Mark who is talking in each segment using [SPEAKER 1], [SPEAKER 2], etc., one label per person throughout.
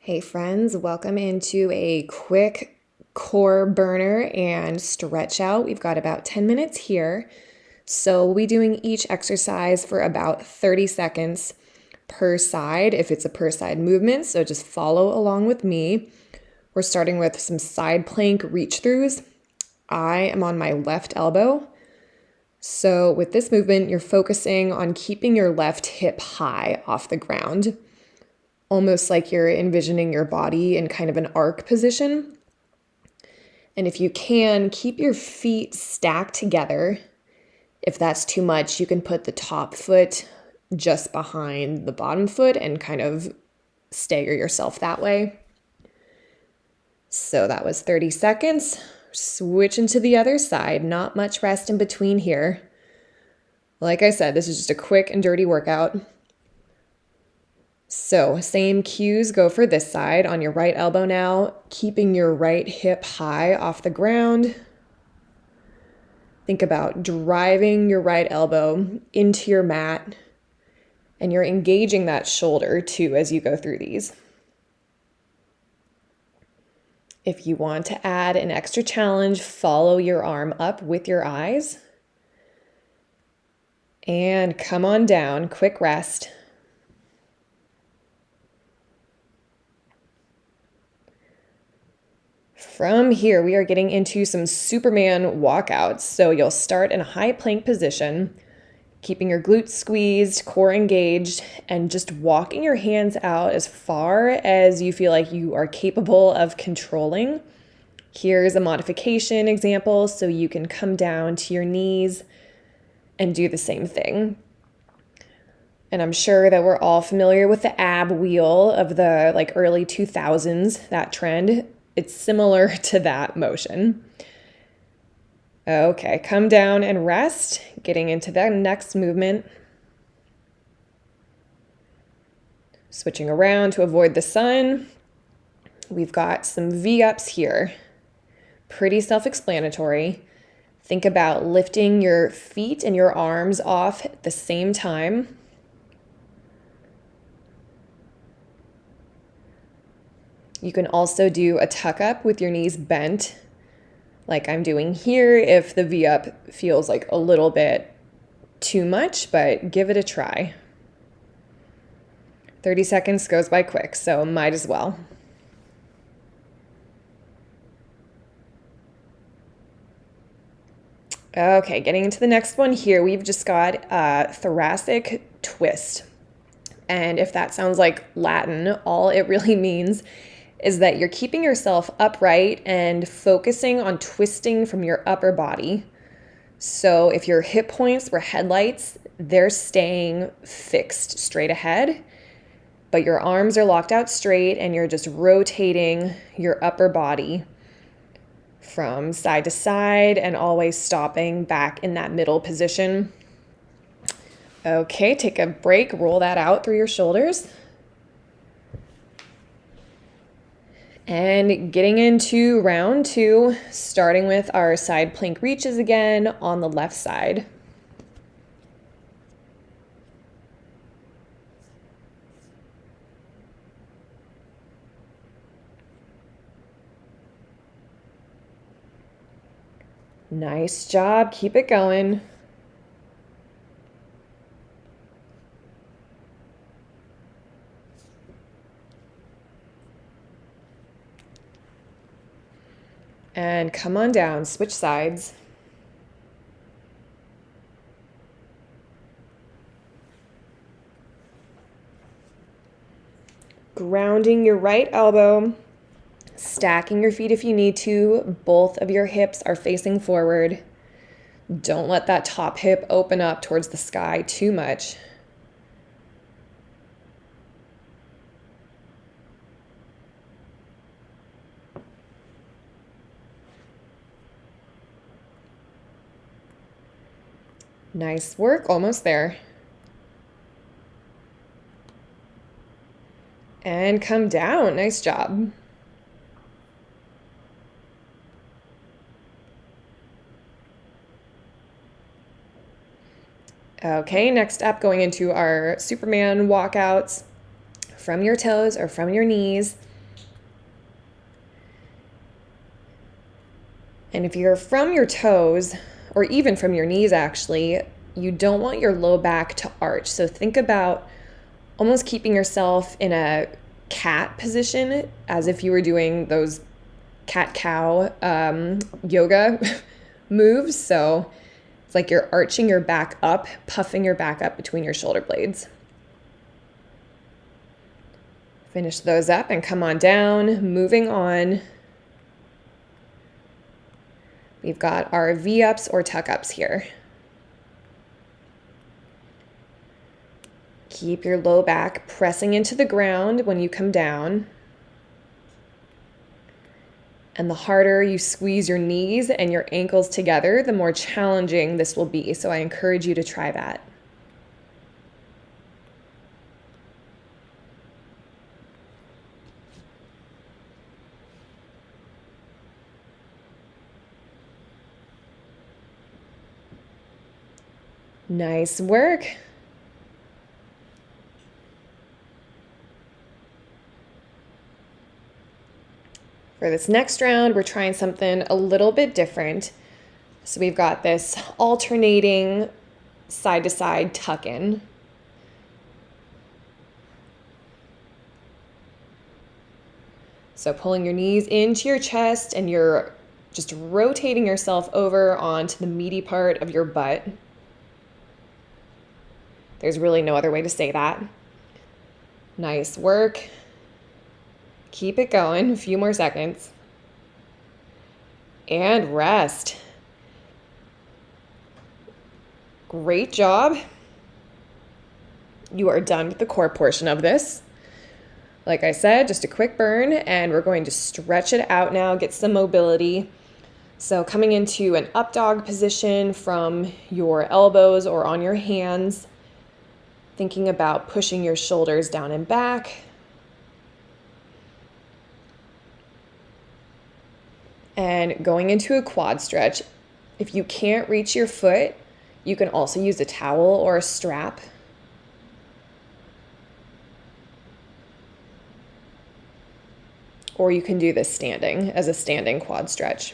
[SPEAKER 1] Hey friends, welcome into a quick core burner and stretch out. We've got about 10 minutes here. So we'll be doing each exercise for about 30 seconds per side if it's a per side movement. So just follow along with me. We're starting with some side plank reach throughs. I am on my left elbow. So with this movement, you're focusing on keeping your left hip high off the ground, almost like you're envisioning your body in kind of an arc position. And if you can, keep your feet stacked together. If that's too much, you can put the top foot just behind the bottom foot and kind of stagger yourself that way. So that was 30 seconds. Switching to the other side, not much rest in between here. Like I said, this is just a quick and dirty workout. So same cues go for this side. On your right elbow now, keeping your right hip high off the ground. Think about driving your right elbow into your mat, and you're engaging that shoulder too as you go through these. If you want to add an extra challenge, follow your arm up with your eyes. And come on down, quick rest. From here, we are getting into some Superman walkouts. So you'll start in a high plank position, keeping your glutes squeezed, core engaged, and just walking your hands out as far as you feel like you are capable of controlling. Here's a modification example, so you can come down to your knees and do the same thing. And I'm sure that we're all familiar with the ab wheel of the early 2000s, that trend. It's similar to that motion. Okay, come down and rest. Getting into that next movement. Switching around to avoid the sun. We've got some V-ups here. Pretty self-explanatory. Think about lifting your feet and your arms off at the same time. You can also do a tuck up with your knees bent, like I'm doing here, if the V-up feels like a little bit too much, but give it a try. 30 seconds goes by quick, so might as well. Okay, getting into the next one here, we've just got Thoracic Twist. And if that sounds like Latin, all it really means is that you're keeping yourself upright and focusing on twisting from your upper body. So if your hip points were headlights, they're staying fixed straight ahead, but your arms are locked out straight and you're just rotating your upper body from side to side and always stopping back in that middle position. Okay, take a break, roll that out through your shoulders. And getting into round 2, starting with our side plank reaches again on the left side. Nice job, keep it going. And come on down, switch sides. Grounding your right elbow, stacking your feet if you need to. Both of your hips are facing forward. Don't let that top hip open up towards the sky too much. Nice work, almost there. And come down, nice job. Okay, next up, going into our Superman walkouts from your toes or from your knees. And if you're from your toes, or even from your knees actually, you don't want your low back to arch. So think about almost keeping yourself in a cat position as if you were doing those cat-cow yoga moves. So it's like you're arching your back up, puffing your back up between your shoulder blades. Finish those up and come on down, moving on. We've got our V-ups or tuck-ups here. Keep your low back pressing into the ground when you come down. And the harder you squeeze your knees and your ankles together, the more challenging this will be. So I encourage you to try that. Nice work. For this next round, we're trying something a little bit different. So we've got this alternating side-to-side tuck-in. So pulling your knees into your chest and you're just rotating yourself over onto the meaty part of your butt. There's really no other way to say that. Nice work. Keep it going, a few more seconds. And rest. Great job. You are done with the core portion of this. Like I said, just a quick burn, and we're going to stretch it out now, get some mobility. So coming into an up dog position from your elbows or on your hands, thinking about pushing your shoulders down and back. And going into a quad stretch. If you can't reach your foot, you can also use a towel or a strap. Or you can do this standing as a standing quad stretch.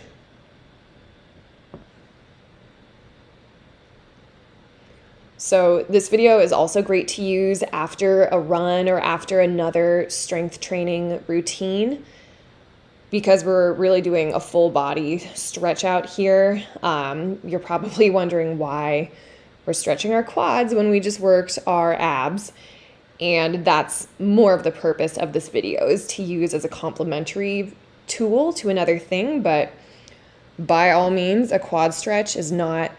[SPEAKER 1] So this video is also great to use after a run or after another strength training routine, because we're really doing a full body stretch out here. You're probably wondering why we're stretching our quads when we just worked our abs. And that's more of the purpose of this video, is to use as a complementary tool to another thing. But by all means, a quad stretch is not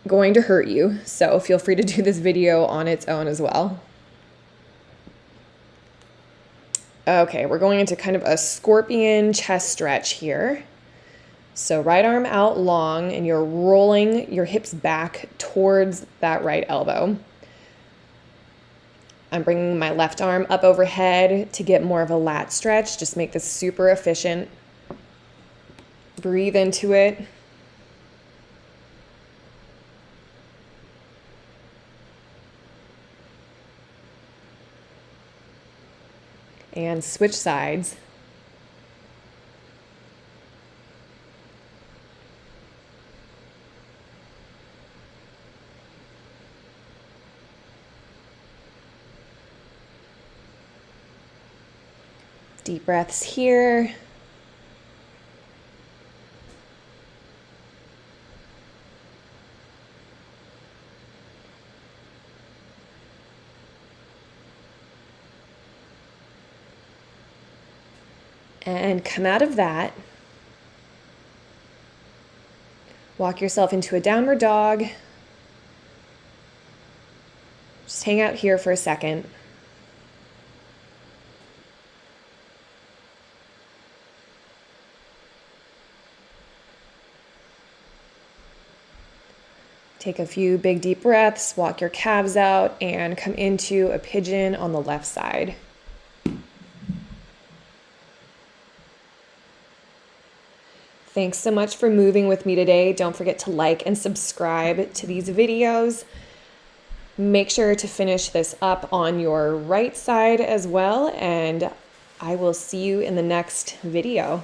[SPEAKER 1] going to hurt you. So feel free to do this video on its own as well. Okay, we're going into kind of a scorpion chest stretch here. So right arm out long, and you're rolling your hips back towards that right elbow. I'm bringing my left arm up overhead to get more of a lat stretch. Just make this super efficient. Breathe into it. And switch sides. Deep breaths here. And come out of that. Walk yourself into a downward dog. Just hang out here for a second. Take a few big deep breaths, walk your calves out, and come into a pigeon on the left side. Thanks so much for moving with me today. Don't forget to like and subscribe to these videos. Make sure to finish this up on your right side as well, and I will see you in the next video.